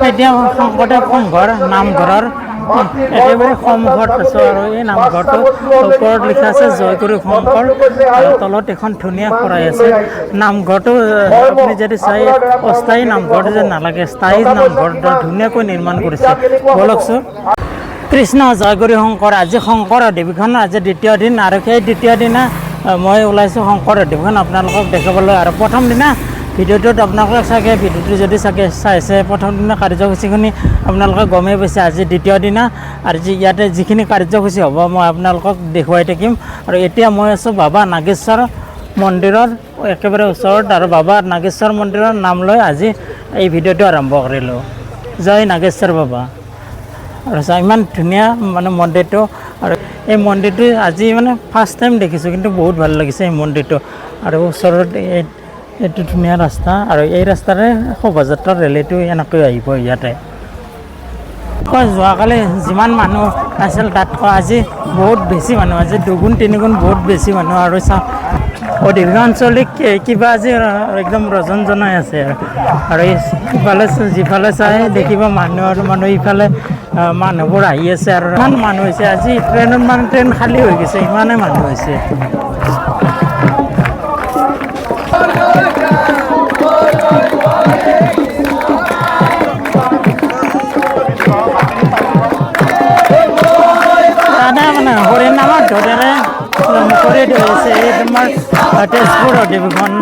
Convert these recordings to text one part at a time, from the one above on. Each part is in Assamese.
এতিয়া শংকৰদেৱ সংঘৰ নামঘৰৰ একেবাৰে সন্মুখত আছোঁ আৰু এই নামঘৰটো ওপৰত লিখা আছে জয়গুৰু শংকৰ আৰু তলত এখন ধুনীয়া শৰাই আছে। নামঘৰটো আপুনি যদি চাই অস্থায়ী নামঘৰ যেন নালাগে, স্থায়ী নামঘৰ ধুনীয়াকৈ নিৰ্মাণ কৰিছে। বলকচোন। কৃষ্ণ জয়গুৰু শংকৰ। আজি শংকৰ অধিৱেশন, আজি দ্বিতীয় দিন আৰু সেই দ্বিতীয় দিনা মই ওলাইছোঁ শংকৰ অধিৱেশন আপোনালোকক দেখাবলৈ। আৰু প্ৰথম দিনা ভিডিঅ'টোত আপোনালোকে চাগে ভিডিঅ'টো যদি চাইছে প্ৰথম দিনা কাৰ্যসূচীখিনি আপোনালোকে গমেই পাইছে। আজি দ্বিতীয় দিনা আৰু ইয়াতে যিখিনি কাৰ্যসূচী হ'ব মই আপোনালোকক দেখুৱাই থাকিম। আৰু এতিয়া মই আছোঁ বাবা নাগেশ্বৰ মন্দিৰৰ একেবাৰে ওচৰত আৰু বাবা নাগেশ্বৰ মন্দিৰৰ নাম লৈ আজি এই ভিডিঅ'টো আৰম্ভ কৰিলোঁ। জয় নাগেশ্বৰ বাবা। আৰু ইমান ধুনীয়া মানে মন্দিৰটো, আৰু এই মন্দিৰটো আজি মানে ফাৰ্ষ্ট টাইম দেখিছোঁ, কিন্তু বহুত ভাল লাগিছে এই মন্দিৰটো। আৰু ওচৰত এইটো ধুনীয়া ৰাস্তা, আৰু এই ৰাস্তাৰে শোভাযাত্ৰা ৰেলীটো এনেকৈ আহিব ইয়াতে। যোৱাকালি যিমান মানুহ আছিল তাতকৈ আজি বহুত বেছি মানুহ, আজি দুগুণ তিনিগুণ বহুত বেছি মানুহ। আৰু অধিৱেশন আঞ্চলিক কিবা আজি একদম ৰজন জনাই আছে। আৰু ইফালে যিফালে চাই দেখিব মানুহ আৰু মানুহ, ইফালে মানুহবোৰ আহি আছে। আৰু ইমান মানুহ হৈছে আজি ট্ৰেইনত, মানে ট্ৰেইন খালী হৈ গৈছে, ইমানেই মানুহ হৈছে। মানে হৰিৰ নামত ধৰেৰে মুখৰি ধৰিছে এই তোমাৰ তেজপুৰ অধিৱেশন।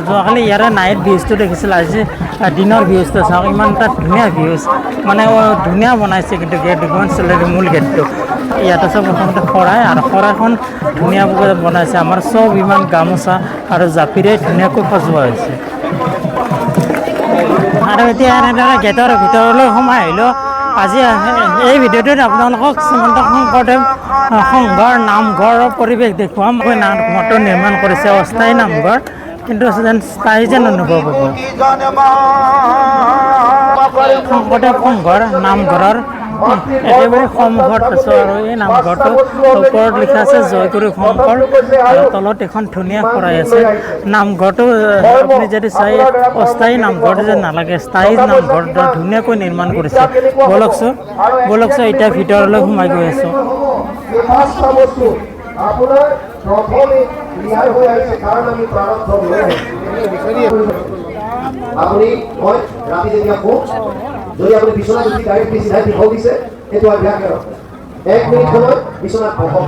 যোৱাকালি ইয়াৰে নাইট ভিউজটো দেখিছিল, আজি দিনৰ ভিউজটো চাওক, ইমান এটা ধুনীয়া ভিউজ, মানে ধুনীয়া বনাইছে। কিন্তু গেট দুখন চলেৰি মূল গেটটো ইয়াত আছে প্ৰথমতে শৰাই, আৰু শৰাইখন ধুনীয়াকৈ বনাইছে। আমাৰ চব ইমান গামোচা আৰু জাপিৰে ধুনীয়াকৈ সজোৱা হৈছে। আৰু এতিয়া এনেদৰে গেটৰ ভিতৰলৈ সোমাই আহিলোঁ। আজি এই ভিডিঅ'টোত আপোনালোকক শ্ৰীমন্ত শংকৰদেৱ সংঘৰ নামঘৰৰ পৰিৱেশ দেখুৱাম। নামঘৰটো নিৰ্মাণ কৰিছে অস্থায়ী নামঘৰ, কিন্তু যেন স্থায়ী যেন অনুভৱ হ'ব। শংকৰদেৱ সংঘৰ নামঘৰৰ একেবাৰে সন্মুখত আছোঁ আৰু এই নামঘৰটো ওপৰত লিখা আছে জয়গুৰু শংকৰ আৰু তলত এখন ধুনীয়া শৰাই আছে। নামঘৰটো আপুনি যদি চাই অস্থায়ী নামঘৰ যেন নালাগে, স্থায়ী নামঘৰ ধুনীয়াকৈ নিৰ্মাণ কৰিছে। বলকচোন এতিয়া ভিতৰলৈ সোমাই গৈ আছোঁ। আপুনি মই ৰাতি যেতিয়া কওঁ, যদি আপুনি বিচনাত উঠি ডাইৰেক্ট চিধাই দীঘল দিছে, সেইটো অভ্যাস কৰক। 1 মিনিট সময় বিচনাত বহক,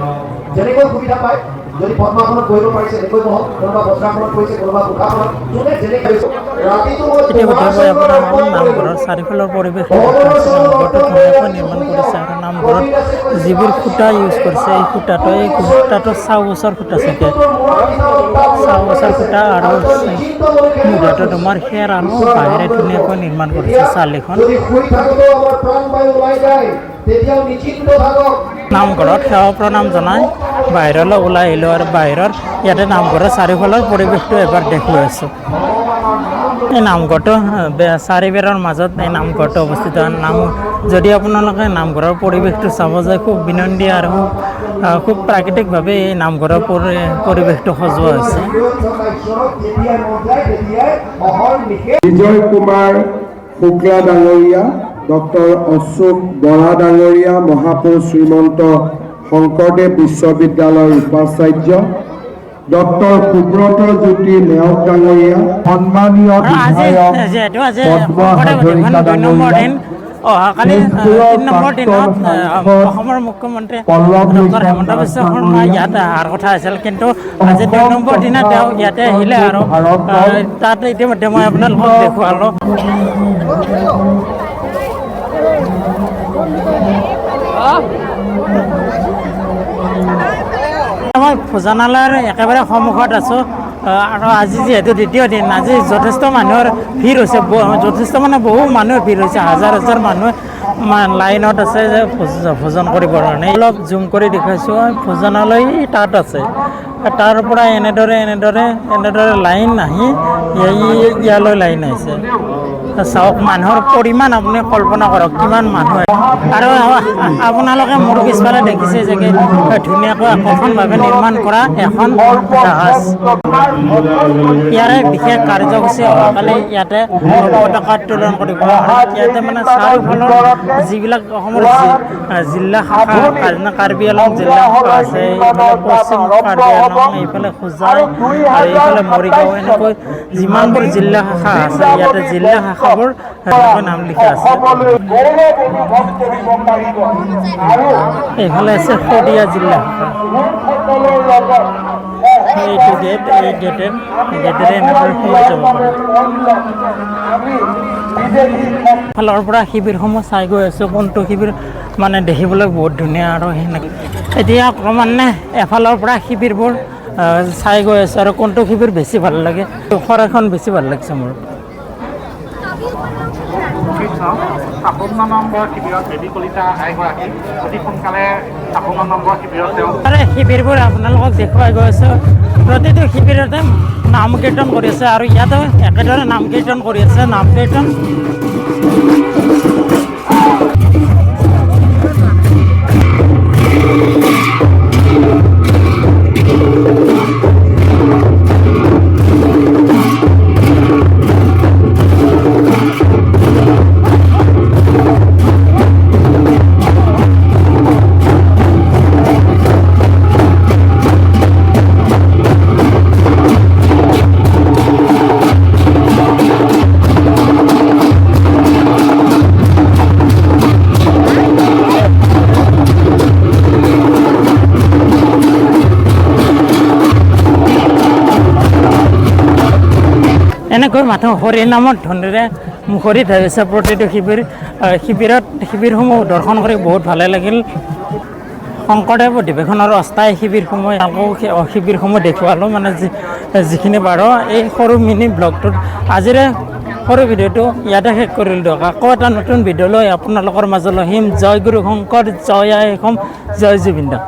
যেনেকৈ সুবিধা পায়। যদি পদ্মাসনত বহিব পাৰিছে এনেকৈ বহক, কোনোবা বজ্ৰাসনত কৰিছে, কোনোবা মুখাসনত, যোনে যেনেকৈ ৰাতিটো নামঘৰৰ চাৰিওফালৰ পৰিৱেশ নামঘৰটো ধুনীয়াকৈ নিৰ্মাণ কৰিছে। আৰু নামঘৰত যিবোৰ খুঁটা ইউজ কৰিছে, এই খুঁটাটো 100 বছৰ খুঁটা চাগে, 100 বছৰ খুঁটা। আৰু মুধাটো তোমাৰ খেৰ আৰু বাহিৰে ধুনীয়াকৈ নিৰ্মাণ কৰিছে চালিখন। নামঘৰত সেৱা প্ৰণাম জনাই বাহিৰলৈ ওলাই আহিলোঁ। আৰু বাহিৰৰ ইয়াতে নামঘৰৰ চাৰিওফালৰ পৰিৱেশটো এবাৰ দেখুৱাই আছোঁ। এই নামঘৰটো চাৰিবেৰৰ মাজত এই নামঘৰটো অৱস্থিত। যদি আপোনালোকে নামঘৰৰ পৰিৱেশটো চাব যায়, খুব বিনন্দীয়া আৰু খুব প্ৰাকৃতিকভাৱে এই নামঘৰৰ পৰিৱেশটো সজোৱা হৈছে। বিজয় কুমাৰ শুক্লা ডাঙৰীয়া, ডক্টৰ অশোক বৰা ডাঙৰীয়া, মহাপুৰুষ শ্ৰীমন্ত শংকৰদেৱ বিশ্ববিদ্যালয়ৰ উপাচাৰ্য ডক্টৰ সুব্ৰত জ্যোতি নেওগ ডাঙৰীয়া, সন্মানীয় বিধায়ক পদ্ম হাজৰিকা ডাঙৰীয়া, অহাকালি 3 নম্বৰ দিনত অসমৰ মুখ্যমন্ত্ৰী ডক্টৰ হিমন্ত বিশ্ব শৰ্মা ইয়াত অহাৰ কথা আছিল, কিন্তু আজি 2 নম্বৰ দিনা তেওঁ ইয়াতে আহিলে। আৰু তাত ইতিমধ্যে মই আপোনালোকক দেখুৱালোঁ। মই ভোজনালয়ৰ একেবাৰে সন্মুখত আছোঁ। আৰু আজি যিহেতু দ্বিতীয় দিন আজি যথেষ্ট মানুহৰ ভিৰ হৈছে যথেষ্ট মানে বহু মানুহৰ ভিৰ হৈছে হাজাৰ হাজাৰ মানুহ লাইনত আছে যে ভোজন কৰিবৰ কাৰণে অলপ জুম কৰি দেখুৱাইছোঁ ভোজনালয় তাত আছে তাৰ পৰা এনেদৰে লাইন আহি ইয়ালৈ লাইন আহিছে চাওক মানুহৰ পৰিমাণ আপুনি কল্পনা কৰক কিমান মানুহ আৰু আপোনালোকে মোৰ পিছফালে দেখিছে যে ধুনীয়াকৈ আকৰ্ষণভাৱে নিৰ্মাণ কৰা এখন জাহাজ ইয়াৰে বিশেষ কাৰ্যসূচী অহাকালি ইয়াতে পতাকা উত্তোলন কৰিব ইয়াতে মানে চাৰিওফালৰ যিবিলাক অসমৰ জিলা শাখা কাৰ্বি আংলং জিলা শাখা আছে এইফালে পশ্চিম কাৰ্বি আংলং এইফালে হোজাই আৰু এইফালে মৰিগাঁও এনেকৈ যিমানবোৰ জিলা শাখা আছে ইয়াতে জিলা শাখাবোৰ নাম লিখা আছে এইফালে আছে শদিয়া জিলা শাখা এইটো গেট এই গেটেৰে এনেদৰে সোমাই যাব পাৰে ফালৰ পৰা শিবিৰসমূহ চাই গৈ আছোঁ কোনটো শিবিৰ মানে দেখিবলৈ বহুত ধুনীয়া আৰু সেনেকৈ এতিয়া ক্ৰমান্বয়ে এফালৰ পৰা শিবিৰবোৰ চাই গৈ আছোঁ আৰু কোনটো শিবিৰ বেছি ভাল লাগে শৰাইখন বেছি ভাল লাগিছে মোৰ 53 নম্বৰ শিবিৰত বেবী কলিতা এগৰাকী অতি সোনকালে 53 নম্বৰ শিবিৰত শিবিৰবোৰ আপোনালোকক দেখুৱাই গৈ আছোঁ প্ৰতিটো শিবিৰতে নাম কীৰ্তন কৰি আছে আৰু ইয়াতো একেদৰে নাম কীৰ্তন কৰি আছে নাম কীৰ্তন এনেকৈ মানুহ হৰিনামৰ ধ্বনিৰে মুখৰিত হৈ আছে প্ৰতিটো শিবিৰসমূহ দৰ্শন কৰি বহুত ভালে লাগিল শংকৰদেৱ অধিৱেশনৰ অস্থায়ী শিবিৰসমূহ আকৌ শিবিৰসমূহ দেখুৱালোঁ মানে যিখিনি পাৰোঁ এই সৰু মিনি ব্লগটোত আজিৰে সৰু ভিডিঅ'টো ইয়াতে শেষ কৰিলোঁ দিয়ক আকৌ এটা নতুন ভিডিঅ' লৈ আপোনালোকৰ মাজলৈ আহিম জয় গুৰু শংকৰ জয় আই অসম জয় জুবিন দা